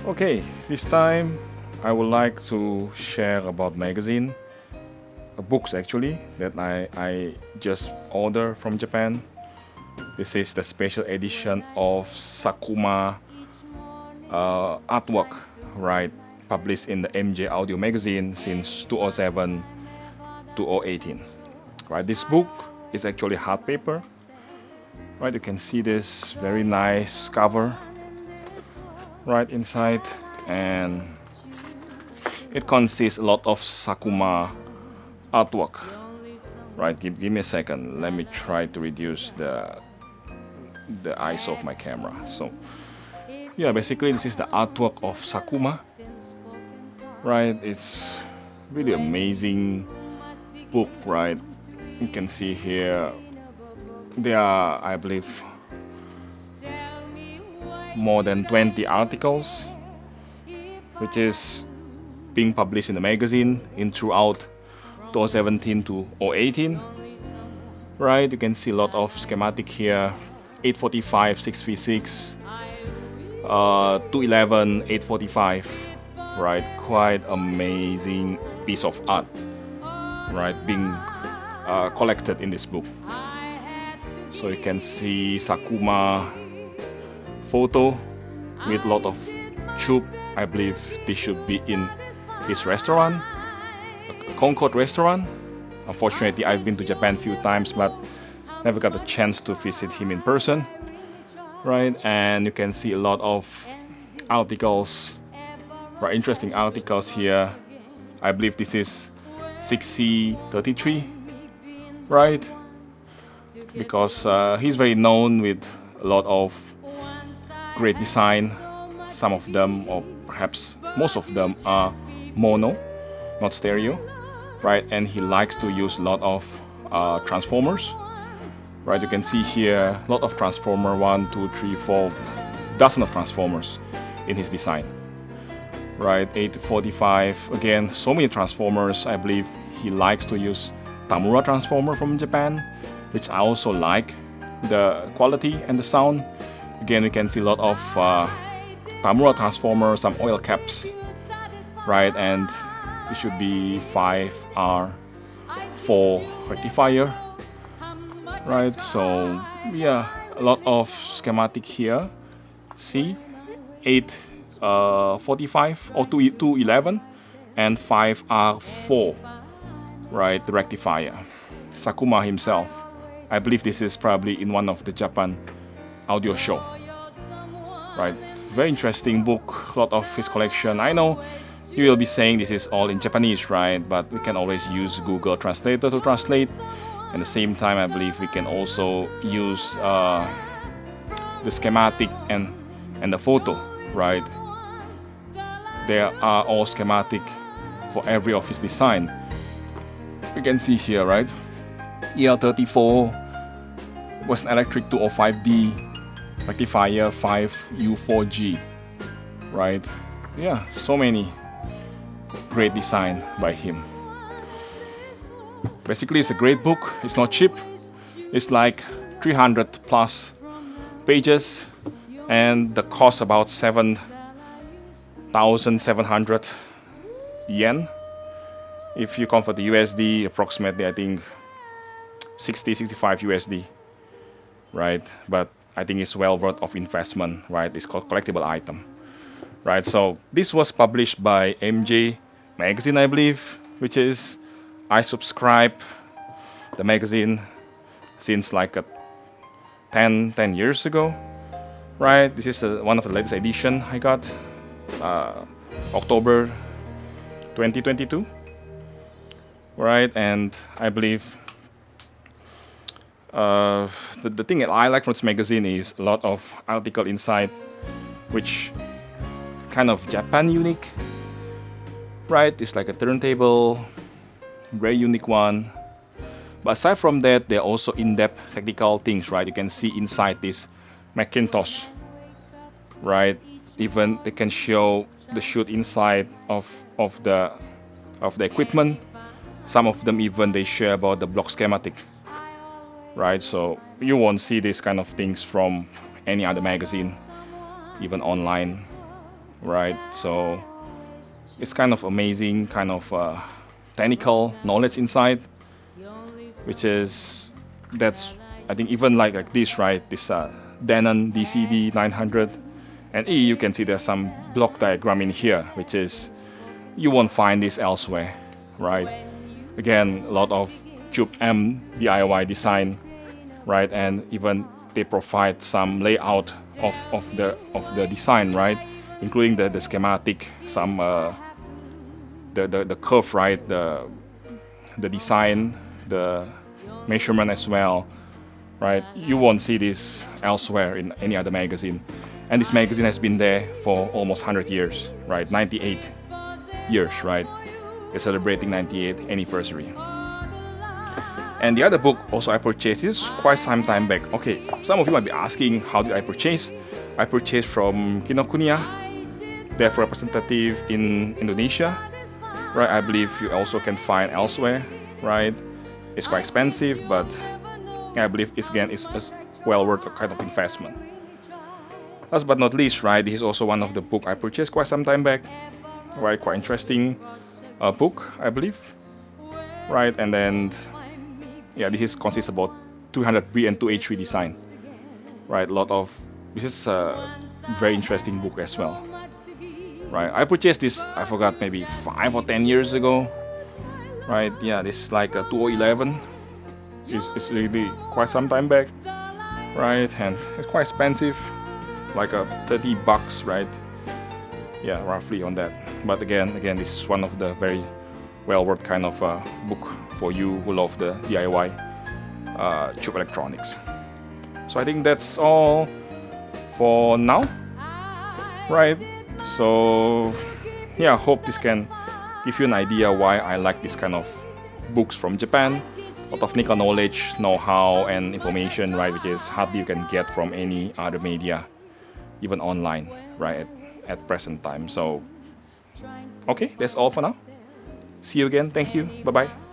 Okay, this time I would like to share about magazine, books actually, that I just ordered from Japan. This is the special edition of Sakuma artwork, right? Published in the MJ Audio magazine since 2007 2018. Right, this book is actually hard paper. Right, you can see this very nice cover right inside, and it consists a lot of Sakuma artwork. Right, give me a second. Let me try to reduce the ISO of my camera. So yeah, basically this is the artwork of Sakuma. Right, it's really amazing book. Right, you can see here there are, I believe, more than 20 articles which is being published in the magazine in throughout 2017 to 2018. Right, you can see a lot of schematic here, 845 6v6, 211 845. Right, quite amazing piece of art, right, being collected in this book. So you can see Sakuma photo with a lot of tube. I believe this should be in his restaurant, Concord restaurant. Unfortunately, I've been to Japan a few times, but never got a chance to visit him in person. Right, and you can see a lot of articles, right, interesting articles here. I believe this is 6C33, right? Because he's very known with a lot of great design. Some of them, or perhaps most of them, are mono, not stereo, right? And he likes to use a lot of transformers, right? You can see here a lot of transformer, 1, 2, 3, 4, dozen of transformers in his design, right? 845, again, so many transformers. I believe he likes to use Tamura transformer from Japan, which I also like the quality and the sound. Again, we can see a lot of Tamura transformers, some oil caps, right? And this should be 5R4 rectifier, right? So yeah, a lot of schematic here. See, 845 or 211 and 5R4, right? The rectifier. Sakuma himself. I believe this is probably in one of the Japan audio show. Right, very interesting book, a lot of his collection. I know you will be saying this is all in Japanese, right? But we can always use Google Translator to translate. At the same time, I believe we can also use the schematic and the photo, right? There are all schematic for every of his design. You can see here, right? EL34 was an electric 205D rectifier 5U4G, right? Yeah, so many great design by him. Basically, it's a great book. It's not cheap. It's like 300 plus pages, and the cost about 7,700 yen. If you convert the USD, approximately, I think 65 USD, right? But I think it's well worth of investment, right? It's called collectible item, right? So this was published by MJ magazine, I believe, which is, I subscribe the magazine since like 10 years ago, right? This is one of the latest edition I got, October 2022, right? And I believe the thing that I like from this magazine is a lot of article inside, which kind of Japan unique, right? It's like a turntable, very unique one. But aside from that, there are also in-depth technical things, right? You can see inside this Macintosh, right? Even they can show the shoot inside of the equipment. Some of them even they share about the block schematic, right? So you won't see this kind of things from any other magazine, even online. right? So it's kind of amazing, kind of technical knowledge inside, which is that's I think even like this, right? This Denon DCD 900 and E, you can see there's some block diagram in here, which is you won't find this elsewhere, right? Again, a lot of Tube M DIY design, right? And even they provide some layout of the design, right? Including the schematic, some the curve, right? The design, the measurement as well, right? You won't see this elsewhere in any other magazine. And this magazine has been there for almost 100 years, right? 98 years, right? We're celebrating 98th anniversary. And the other book also I purchased is quite some time back. Okay, some of you might be asking, how did I purchase? I purchased from Kinokuniya. They're representative in Indonesia, right? I believe you also can find elsewhere, right? It's quite expensive, but I believe it's well worth a kind of investment. Last but not least, right, this is also one of the book I purchased quite some time back, right? Quite interesting book, I believe, right? And then, yeah, this consists about 200B and 2H3 design, right? This is a very interesting book as well, right? I purchased this, I forgot, maybe 5 or 10 years ago, right? Yeah, this is like a 2011. It's really quite some time back, right? And it's quite expensive, like $30, right? Yeah, roughly on that. But again, this is one of the very well worth kind of book for you who love the DIY tube electronics. So I think that's all for now, right? So yeah, hope this can give you an idea why I like this kind of books from Japan. A lot of technical knowledge, know-how, and information, right, which is hardly you can get from any other media, even online, right, at present time. So, okay, that's all for now. See you again. Thank you. Bye-bye.